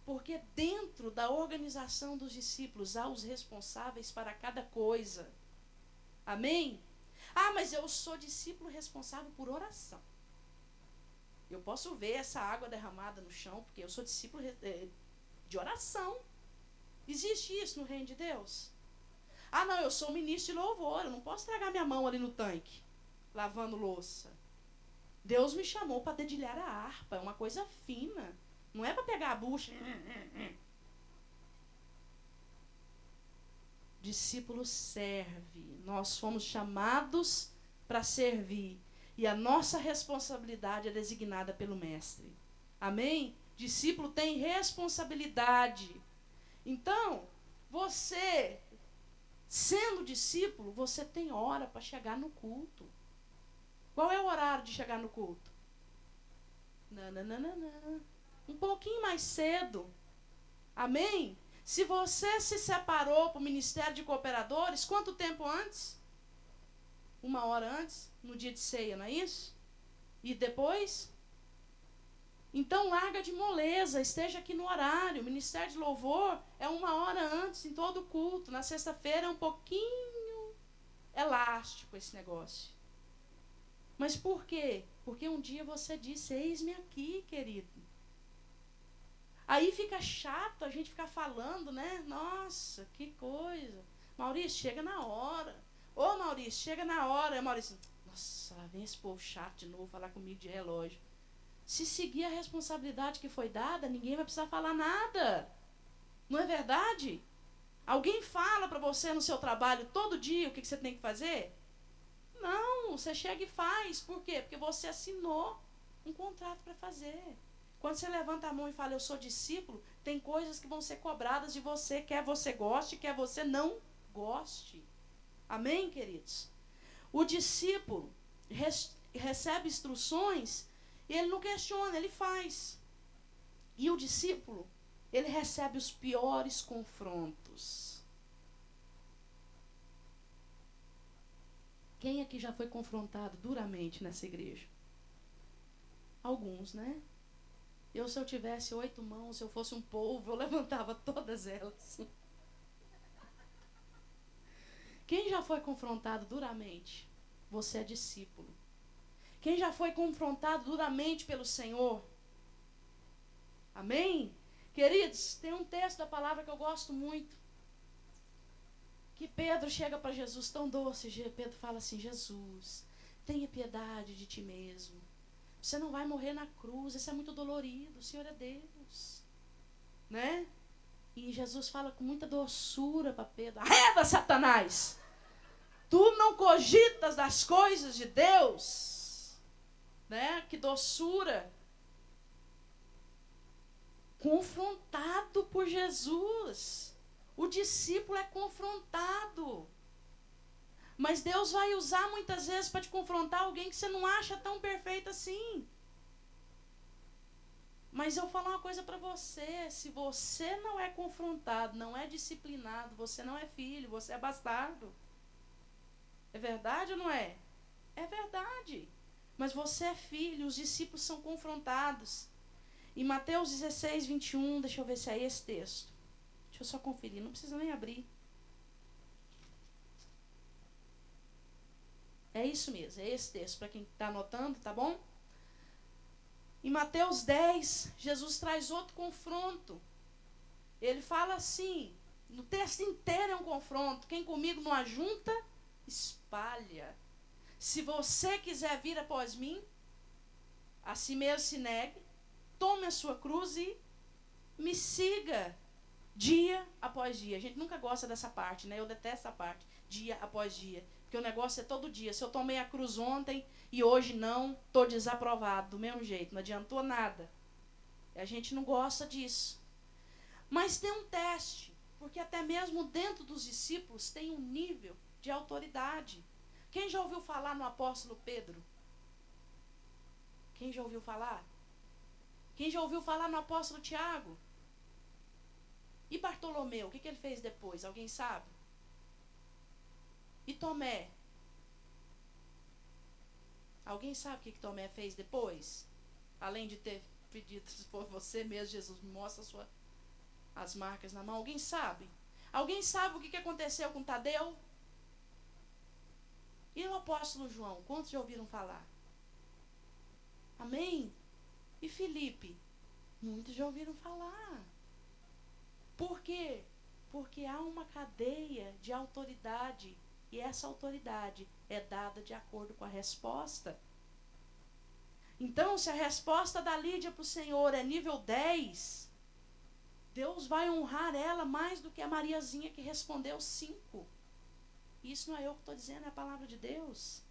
Porque dentro da organização dos discípulos há os responsáveis para cada coisa. Amém? Ah, mas eu sou discípulo responsável por oração. Eu posso ver essa água derramada no chão, porque eu sou discípulo de oração. Existe isso no reino de Deus? Ah, não, eu sou ministro de louvor, eu não posso tragar minha mão ali no tanque, lavando louça. Deus me chamou para dedilhar a harpa, é uma coisa fina. Não é para pegar a bucha. Discípulo serve. Nós fomos chamados para servir. E a nossa responsabilidade é designada pelo mestre. Amém? Discípulo tem responsabilidade. Então, você, sendo discípulo, você tem hora para chegar no culto. Qual é o horário de chegar no culto? Não. Um pouquinho mais cedo. Amém? Se você se separou para o Ministério de Cooperadores, quanto tempo antes? 1 hora antes? No dia de ceia, não é isso? E depois? Então larga de moleza, esteja aqui no horário. O Ministério de Louvor é 1 hora antes em todo o culto. Na sexta-feira é um pouquinho elástico esse negócio. Mas por quê? Porque um dia você disse, eis-me aqui, querido. Aí fica chato a gente ficar falando, né? Nossa, que coisa. Maurício, chega na hora. Ô, Maurício, chega na hora. Maurício, nossa, lá vem esse povo chato de novo falar comigo de relógio. Se seguir a responsabilidade que foi dada, ninguém vai precisar falar nada. Não é verdade? Alguém fala para você no seu trabalho todo dia o que você tem que fazer? Não, você chega e faz. Por quê? Porque você assinou um contrato para fazer. Quando você levanta a mão e fala, eu sou discípulo, tem coisas que vão ser cobradas de você, quer você goste, quer você não goste. Amém, queridos? O discípulo recebe instruções e ele não questiona, ele faz. E o discípulo, ele recebe os piores confrontos. Quem aqui já foi confrontado duramente nessa igreja? Alguns, né? Se eu tivesse 8 mãos, se eu fosse um polvo, eu levantava todas elas. Quem já foi confrontado duramente? Você é discípulo. Quem já foi confrontado duramente pelo Senhor? Amém? Queridos, tem um texto da palavra que eu gosto muito. Que Pedro chega para Jesus tão doce. Pedro fala assim, Jesus, tenha piedade de ti mesmo. Você não vai morrer na cruz, isso é muito dolorido, o Senhor é Deus. Né? E Jesus fala com muita doçura para Pedro, arreda, Satanás! Tu não cogitas das coisas de Deus. Né? Que doçura. Confrontado por Jesus. O discípulo é confrontado. Mas Deus vai usar muitas vezes para te confrontar alguém que você não acha tão perfeito assim. Mas eu vou falar uma coisa para você. Se você não é confrontado, não é disciplinado, você não é filho, você é bastardo. É verdade ou não é? É verdade. Mas você é filho, os discípulos são confrontados. Em Mateus 16:21, deixa eu ver se é esse texto. Deixa eu só conferir, não precisa nem abrir. É isso mesmo, é esse texto, para quem está anotando, tá bom? Em Mateus 10, Jesus traz outro confronto. Ele fala assim, no texto inteiro é um confronto. Quem comigo não ajunta, espalha. Se você quiser vir após mim, a si mesmo se negue, tome a sua cruz e me siga dia após dia. A gente nunca gosta dessa parte, né? Eu detesto essa parte, dia após dia. Porque o negócio é todo dia. Se eu tomei a cruz ontem e hoje não, estou desaprovado do mesmo jeito. Não adiantou nada. A gente não gosta disso. Mas tem um teste. Porque até mesmo dentro dos discípulos tem um nível de autoridade. Quem já ouviu falar no apóstolo Pedro? Quem já ouviu falar? Quem já ouviu falar no apóstolo Tiago? E Bartolomeu, o que ele fez depois? Alguém sabe? E Tomé? Alguém sabe o que Tomé fez depois? Além de ter pedido, se for você mesmo, Jesus, me mostra as marcas na mão. Alguém sabe? Alguém sabe o que aconteceu com Tadeu? E o apóstolo João? Quantos já ouviram falar? Amém? E Filipe? Muitos já ouviram falar. Por quê? Porque há uma cadeia de autoridade. E essa autoridade é dada de acordo com a resposta. Então, se a resposta da Lídia para o Senhor é nível 10, Deus vai honrar ela mais do que a Mariazinha que respondeu 5. Isso não é eu que estou dizendo, é a palavra de Deus.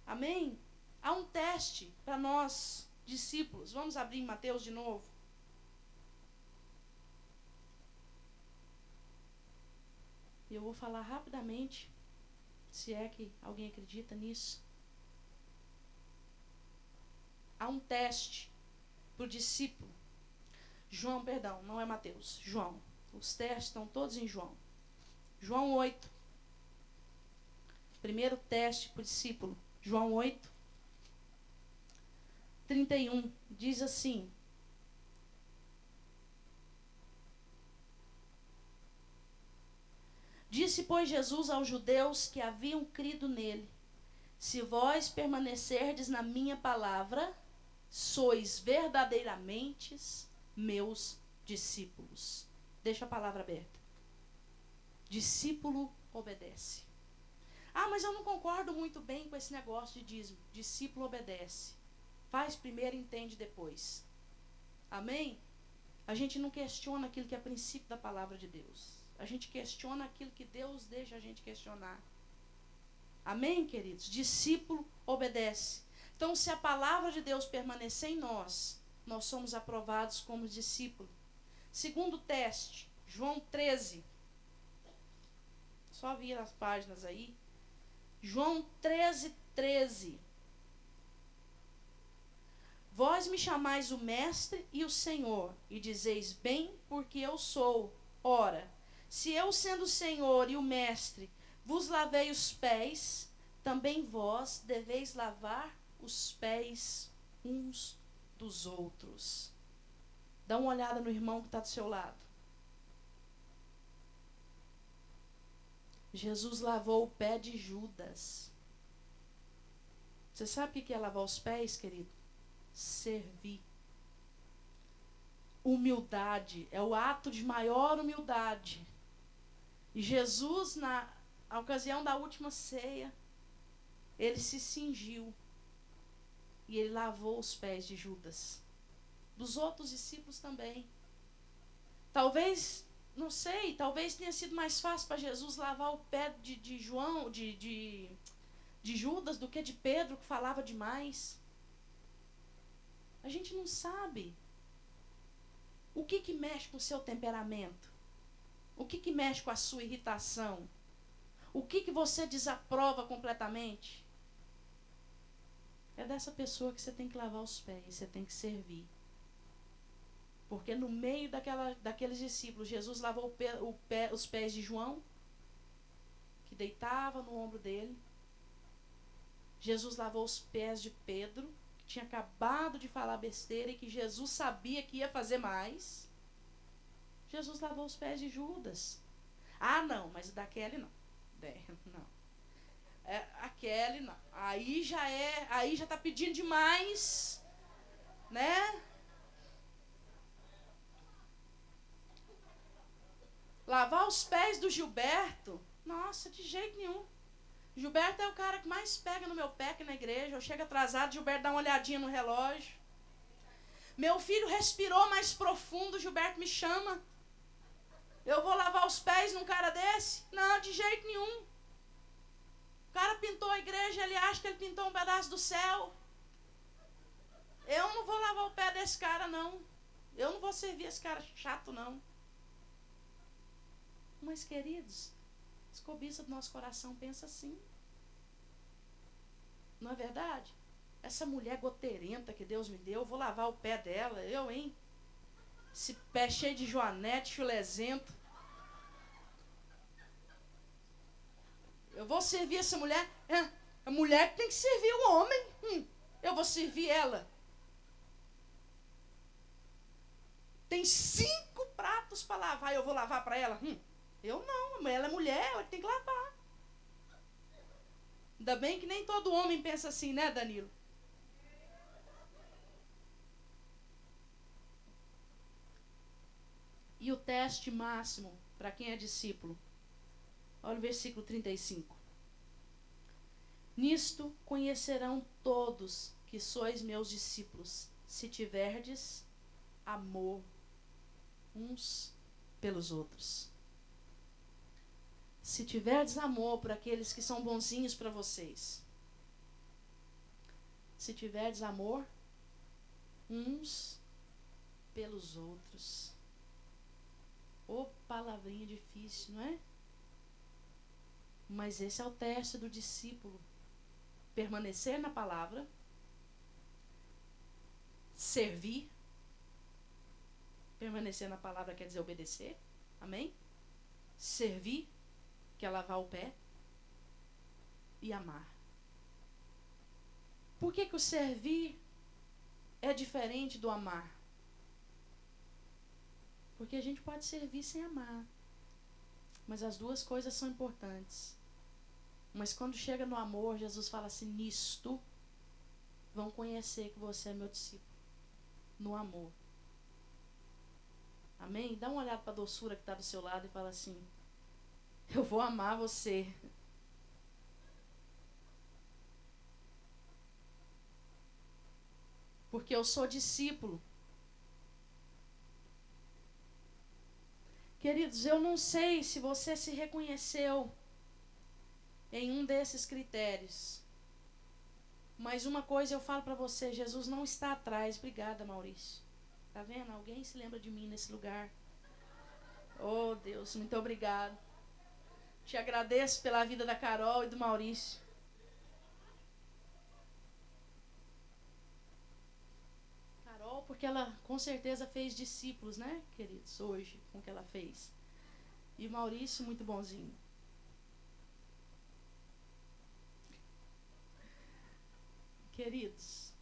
Amém? Há um teste para nós, discípulos. Vamos abrir em Mateus de novo. Eu vou falar rapidamente, se é que alguém acredita nisso. Há um teste para o discípulo. João, perdão, não é Mateus, João. Os testes estão todos em João. João 8. Primeiro teste para o discípulo. João 8, 31. Diz assim: Disse, pois, Jesus aos judeus que haviam crido nele: Se vós permanecerdes na minha palavra, sois verdadeiramente meus discípulos. Deixa a palavra aberta. Discípulo obedece. Ah, mas eu não concordo muito bem com esse negócio de dízimo. Discípulo obedece. Faz primeiro, entende depois. Amém? A gente não questiona aquilo que é princípio da palavra de Deus. A gente questiona aquilo que Deus deixa a gente questionar. Amém, queridos? Discípulo obedece. Então, se a palavra de Deus permanecer em nós, nós somos aprovados como discípulo. Segundo teste, João 13. Só vira as páginas aí. João 13, 13. Vós me chamais o Mestre e o Senhor, e dizeis bem, porque eu sou. Ora, se eu, sendo o Senhor e o Mestre, vos lavei os pés, também vós deveis lavar os pés uns dos outros. Dá uma olhada no irmão que está do seu lado. Jesus lavou o pé de Judas. Você sabe o que é lavar os pés, querido? Servir. Humildade. É o ato de maior humildade. E Jesus, na ocasião da última ceia, ele se cingiu. E ele lavou os pés de Judas. Dos outros discípulos também. Talvez, não sei, talvez tenha sido mais fácil para Jesus lavar o pé de João, de Judas, do que de Pedro, que falava demais. A gente não sabe. O que mexe com o seu temperamento? O que mexe com a sua irritação? O que você desaprova completamente? É dessa pessoa que você tem que lavar os pés, você tem que servir. Porque no meio daqueles discípulos, Jesus lavou os pés de João, que deitava no ombro dele. Jesus lavou os pés de Pedro, que tinha acabado de falar besteira e que Jesus sabia que ia fazer mais. Jesus lavou os pés de Judas. Ah, não, mas o da Kelly não. Não. A Kelly, não. Aí já tá pedindo demais, né? Lavar os pés do Gilberto? Nossa, de jeito nenhum. Gilberto é o cara que mais pega no meu pé aqui na igreja. Eu chego atrasado, Gilberto dá uma olhadinha no relógio. Meu filho respirou mais profundo, Gilberto me chama. Eu vou lavar os pés num cara desse? Não, de jeito nenhum. O cara pintou a igreja, ele acha que ele pintou um pedaço do céu. Eu não vou lavar o pé desse cara, não. Eu não vou servir esse cara chato, não. Mas, queridos, as cobiças do nosso coração pensa assim. Não é verdade? Essa mulher goteirenta que Deus me deu, eu vou lavar o pé dela. Eu, hein? Esse pé cheio de joanete, chulezento. Eu vou servir essa mulher. A mulher tem que servir o homem. Eu vou servir ela. Tem 5 pratos para lavar. Eu vou lavar para ela? Eu não. Ela é mulher, ela tem que lavar. Ainda bem que nem todo homem pensa assim, né, Danilo? E o teste máximo para quem é discípulo. Olha o versículo 35. Nisto conhecerão todos que sois meus discípulos, se tiverdes amor uns pelos outros. Se tiverdes amor por aqueles que são bonzinhos para vocês. Se tiverdes amor uns pelos outros. Ô, palavrinha difícil, não é? Mas esse é o teste do discípulo. Permanecer na palavra, servir. Permanecer na palavra quer dizer obedecer. Amém? Servir, que é lavar o pé. E amar. Por que o servir é diferente do amar? Porque a gente pode servir sem amar. Mas as duas coisas são importantes. Mas quando chega no amor, Jesus fala assim, nisto vão conhecer que você é meu discípulo. No amor. Amém? Dá uma olhada para a doçura que está do seu lado e fala assim, eu vou amar você. Porque eu sou discípulo. Queridos, eu não sei se você se reconheceu em um desses critérios. Mas uma coisa eu falo para você, Jesus não está atrás. Obrigada, Maurício. Tá vendo? Alguém se lembra de mim nesse lugar. Oh, Deus, muito obrigado. Te agradeço pela vida da Carol e do Maurício. Carol, porque ela com certeza fez discípulos, né, queridos, hoje, com o que ela fez. E o Maurício, muito bonzinho. Queridos,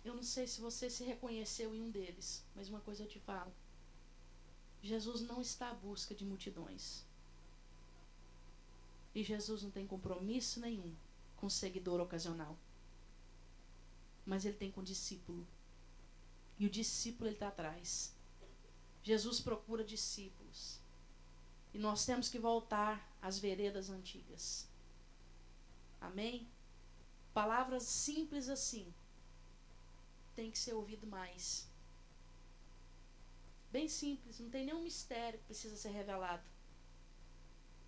eu não sei se você se reconheceu em um deles, mas uma coisa eu te falo. Jesus não está à busca de multidões. E Jesus não tem compromisso nenhum com seguidor ocasional. Mas ele tem com o discípulo. E o discípulo ele está atrás. Jesus procura discípulos. E nós temos que voltar às veredas antigas. Amém? Palavras simples assim tem que ser ouvido mais. Bem simples, não tem nenhum mistério que precisa ser revelado.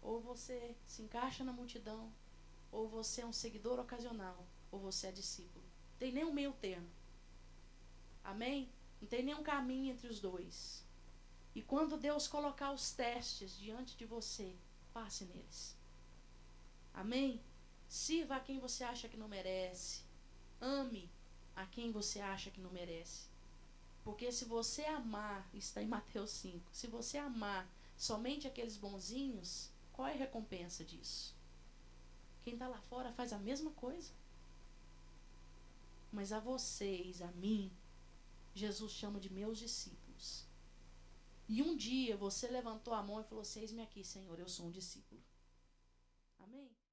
Ou você se encaixa na multidão, ou você é um seguidor ocasional, ou você é discípulo. Não tem nenhum meio termo. Amém? Não tem nenhum caminho entre os dois. E quando Deus colocar os testes diante de você, passe neles. Amém? Sirva a quem você acha que não merece. Ame a quem você acha que não merece. Porque se você amar, está em Mateus 5, se você amar somente aqueles bonzinhos, qual é a recompensa disso? Quem está lá fora faz a mesma coisa. Mas a vocês, a mim, Jesus chama de meus discípulos. E um dia você levantou a mão e falou, eis-me aqui, Senhor, eu sou um discípulo. Amém?